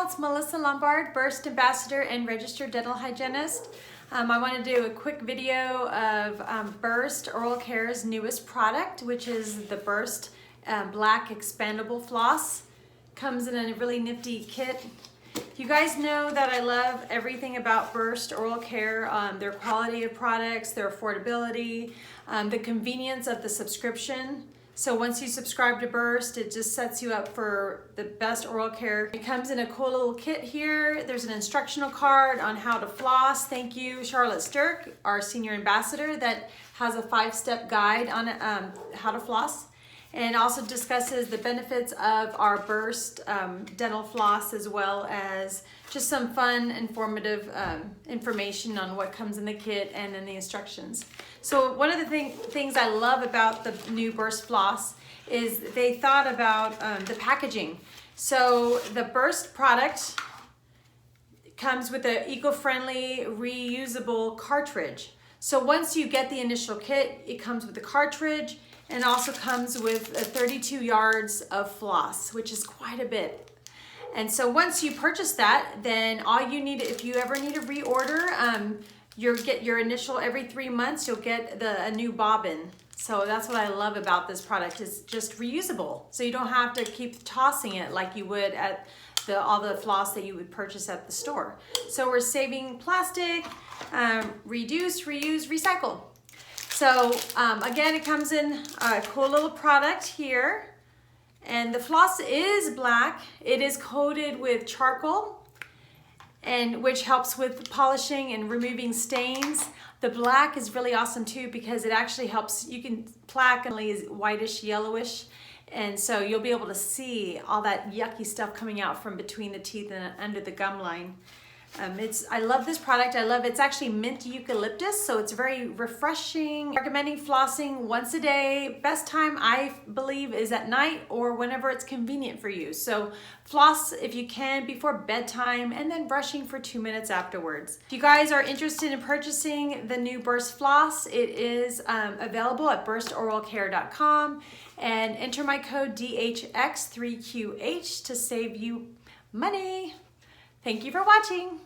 it's Melissa Lombard, Burst Ambassador and Registered Dental Hygienist. I want to do a quick video of Burst Oral Care's newest product, which is the Burst Black Expandable Floss. Comes in a really nifty kit. You guys know that I love everything about Burst Oral Care, their quality of products, their affordability, the convenience of the subscription. So once you subscribe to Burst, it just sets you up for the best oral care. It comes in a cool little kit here. There's an instructional card on how to floss. Thank you, Charlotte Stirk, our senior ambassador, that has a 5-step guide on how to floss. And also discusses the benefits of our Burst dental floss, as well as just some fun, informative information on what comes in the kit and in the instructions. So one of the things I love about the new Burst floss is they thought about the packaging. So the Burst product comes with an eco-friendly, reusable cartridge. So once you get the initial kit, it comes with the cartridge, and also comes with 32 yards of floss, which is quite a bit. And so once you purchase that, then all you need, if you ever need to reorder, you'll get your initial every 3 months, you'll get a new bobbin. So that's what I love about this product, is just reusable. So you don't have to keep tossing it like you would at all the floss that you would purchase at the store. So we're saving plastic, reduce, reuse, recycle. So again, it comes in a cool little product here, and the floss is black. It is coated with charcoal, and which helps with polishing and removing stains. The black is really awesome too, because it actually helps. You can plaque is whitish, yellowish, and so you'll be able to see all that yucky stuff coming out from between the teeth and under the gum line. I love this product. I love it's actually mint eucalyptus, so it's very refreshing. Recommending flossing once a day. Best time, I believe, is at night or whenever it's convenient for you. So floss if you can before bedtime, and then brushing for 2 minutes afterwards. If you guys are interested in purchasing the new Burst floss, it is available at burstoralcare.com, and enter my code DHX3QH to save you money. Thank you for watching.